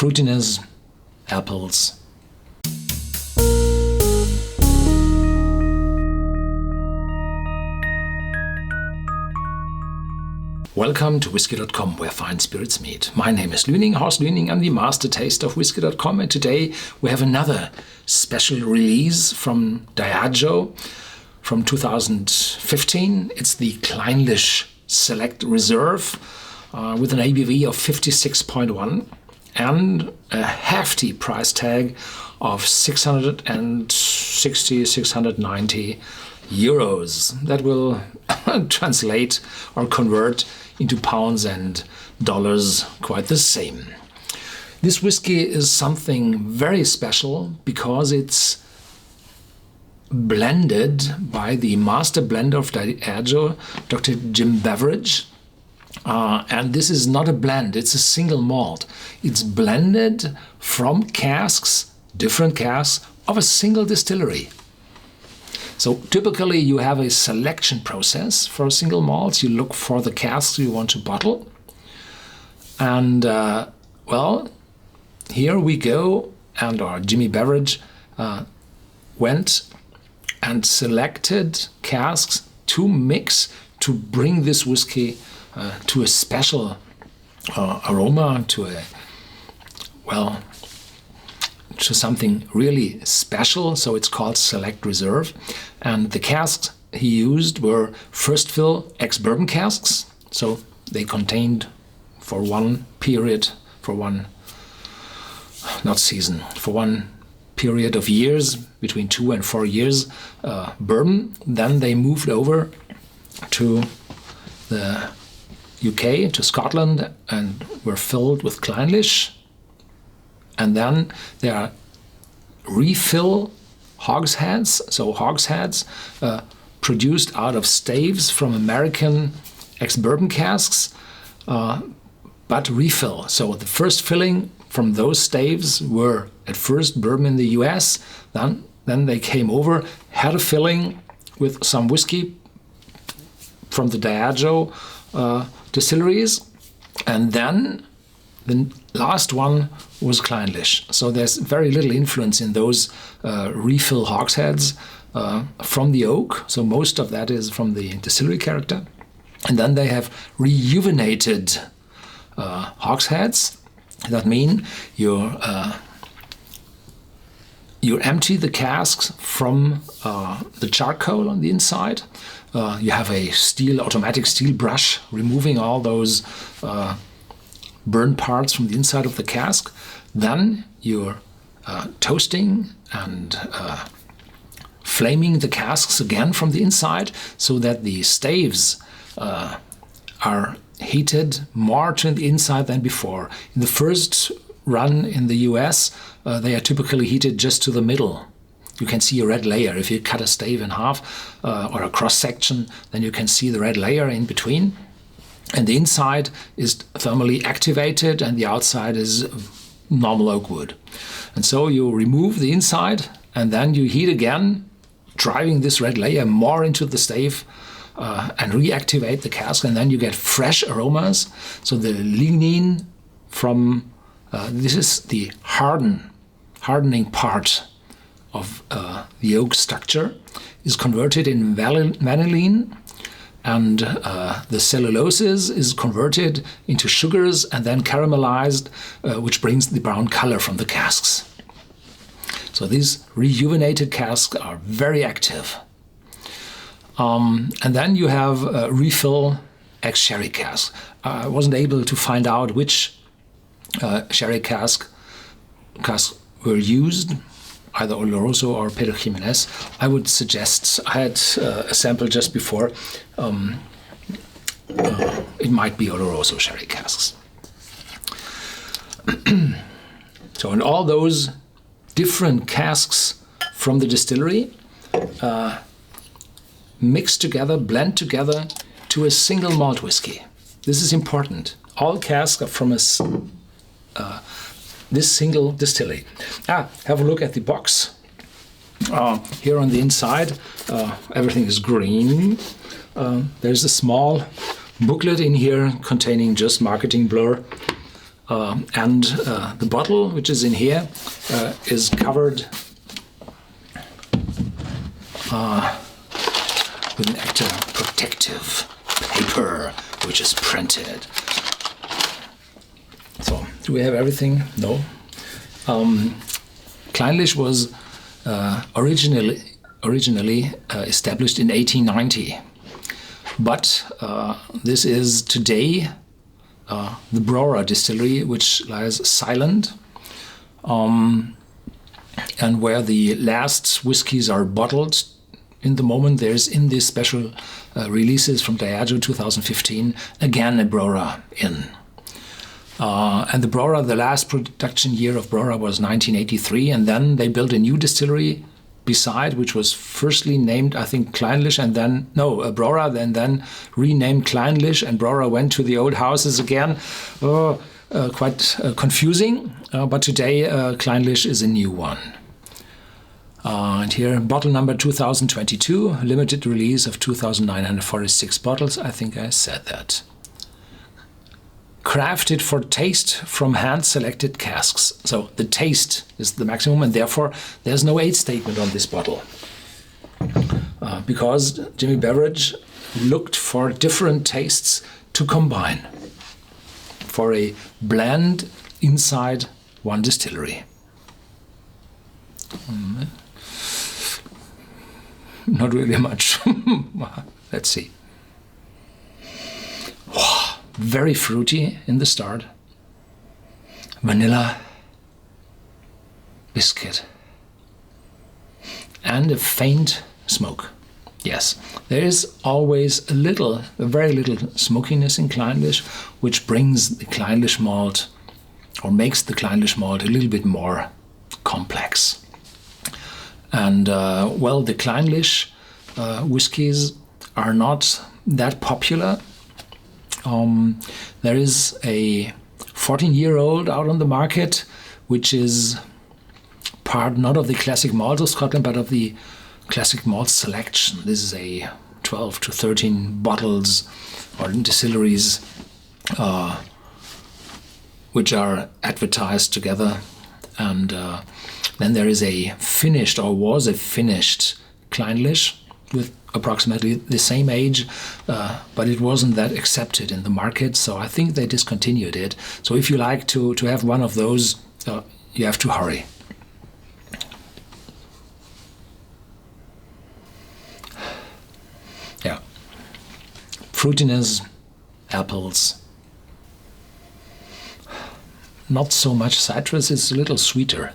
fruitiness, apples. Welcome to Whisky.com, where fine spirits meet. My name is Horst Lüning. I'm the master taster of Whisky.com, and today we have another special release from Diageo from 2015. It's the Clynelish Select Reserve with an ABV of 56.1 and a hefty price tag of 690 euros. That will translate or convert into pounds and dollars quite the same. This whiskey is something very special because it's blended by the master blender of Diageo, Dr. Jim Beveridge. And this is not a blend, it's a single malt. It's blended from casks, different casks, of a single distillery. So typically you have a selection process for single malts. You look for the casks you want to bottle. And well, here we go. And our Jimmy Beveridge went and selected casks to mix to bring this whiskey to a special aroma, to something really special. So it's called Select Reserve. And the casks he used were first fill ex-bourbon casks. So they contained for one period, for one period of years, between 2 and 4 years, bourbon. Then they moved over to the UK, to Scotland, and were filled with Clynelish. And then there are refill hogsheads, so hogsheads produced out of staves from American ex-bourbon casks, but refill. So the first filling from those staves were at first bourbon in the US, then they came over, had a filling with some whiskey from the Diageo distilleries, and then the last one was Clynelish. So there's very little influence in those refill hogsheads from the oak. So most of that is from the distillery character. And then they have rejuvenated hogsheads. That means you empty the casks from the charcoal on the inside. You have a automatic steel brush removing all those burnt parts from the inside of the cask. Then you're toasting and flaming the casks again from the inside so that the staves are heated more to the inside than before. In the first run in the US, they are typically heated just to the middle. You can see a red layer. If you cut a stave in half or a cross section, then you can see the red layer in between. And the inside is thermally activated and the outside is normal oak wood. And so you remove the inside and then you heat again, driving this red layer more into the stave and reactivate the cask, and then you get fresh aromas. So the lignin from, this is the hardening part of the oak structure, is converted in vanillin. And the celluloses is converted into sugars and then caramelized, which brings the brown color from the casks. So these rejuvenated casks are very active. And then you have refill ex-sherry casks. I wasn't able to find out which sherry casks were used, either Oloroso or Pedro Jimenez. I would suggest, I had a sample just before, it might be Oloroso sherry casks. So in all those different casks from the distillery, mix together, blend together to a single malt whiskey. This is important. All casks are from this single distillery. Have a look at the box. Here on the inside, everything is green. There's a small booklet in here containing just marketing blur. and the bottle, which is in here, is covered with an extra protective paper, which is printed. So, do we have everything? No. Clynelish was originally established in 1890, but this is today the Brora distillery, which lies silent, and where the last whiskies are bottled. In the moment, there's in these special releases from Diageo 2015 again a Brora in. And the Brora, the last production year of Brora was 1983, and then they built a new distillery beside, which was firstly named, I think, Clynelish, and then, no, Brora, then renamed Clynelish, and Brora went to the old houses again. Quite confusing, but today Clynelish is a new one. And here, bottle number 2022, limited release of 2,946 bottles. I think I said that. Crafted for taste from hand-selected casks. So the taste is the maximum, and therefore there's no age statement on this bottle. Because Jimmy Beveridge looked for different tastes to combine for a blend inside one distillery. Not really much. Let's see. Very fruity in the start. Vanilla, biscuit, and a faint smoke. Yes, there is always a very little smokiness in Clynelish, which brings the Clynelish malt, or makes the Clynelish malt a little bit more complex. And well, the Clynelish whiskies are not that popular. There is a 14-year-old out on the market, which is part not of the classic malt of Scotland, but of the classic malt selection. This is a 12 to 13 bottles or distilleries which are advertised together. And then there is a finished, or was a finished, Clynelish with approximately the same age, but it wasn't that accepted in the market, so I think they discontinued it. So if you like to have one of those, you have to hurry. Yeah. Fruitiness, apples. Not so much citrus, it's a little sweeter.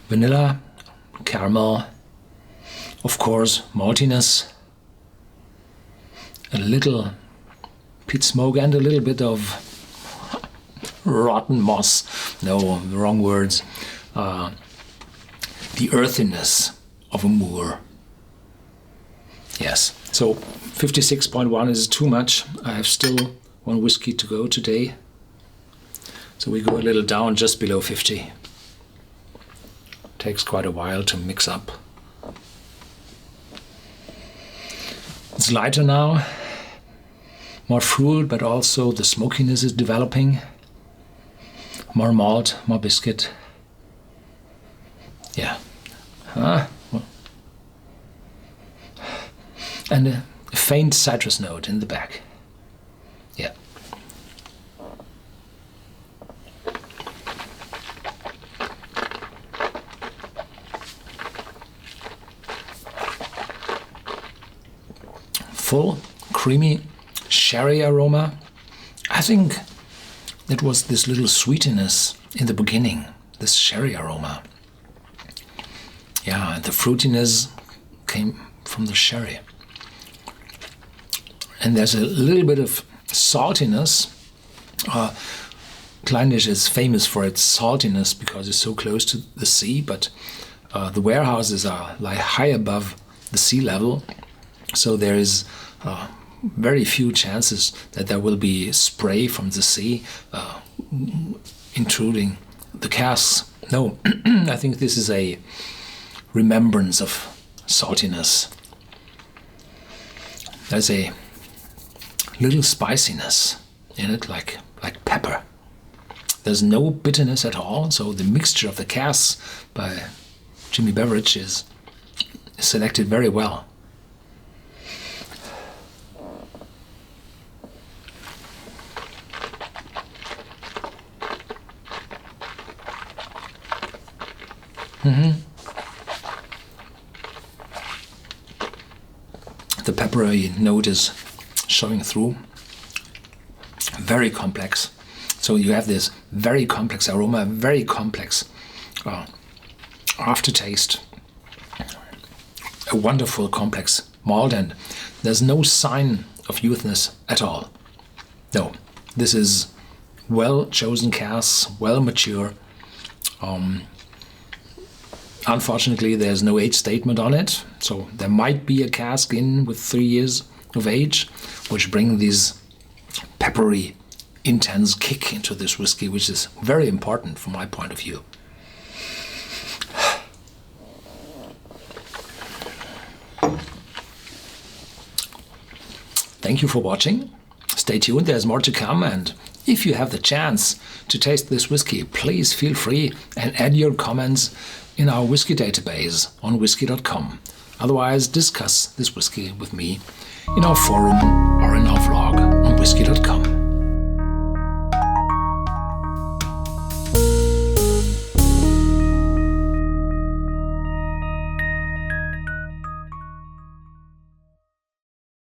Vanilla, caramel, of course, maltiness, a little peat smoke, and a little bit of rotten moss. No, wrong words. The earthiness of a moor. Yes, so 56.1 is too much. I have still one whiskey to go today. So we go a little down, just below 50. Takes quite a while to mix up. It's lighter now, more fruit, but also the smokiness is developing. More malt, more biscuit. Yeah. And a faint citrus note in the back. Yeah. Full, creamy sherry aroma. I think it was this little sweetiness in the beginning, this sherry aroma. Yeah, and the fruitiness came from the sherry. And there's a little bit of saltiness. Clynelish is famous for its saltiness because it's so close to the sea, but the warehouses lie high above the sea level. So there is very few chances that there will be spray from the sea intruding the casks. No, I think this is a remembrance of saltiness. There's a little spiciness in it, like pepper. There's no bitterness at all, so the mixture of the casks by Jimmy Beveridge is selected very well. The peppery note is showing through. Very complex. So you have this very complex aroma, very complex aftertaste. A wonderful complex malt, and there's no sign of youthness at all. No, this is well chosen casks, well mature. Unfortunately, there's no age statement on it, so there might be a cask in with 3 years of age, which bring these peppery, intense kick into this whiskey, which is very important from my point of view. Thank you for watching. Stay tuned, there's more to come, and if you have the chance to taste this whiskey, please feel free and add your comments in our whiskey database on Whisky.com. Otherwise, discuss this whiskey with me in our forum or in our vlog on Whisky.com.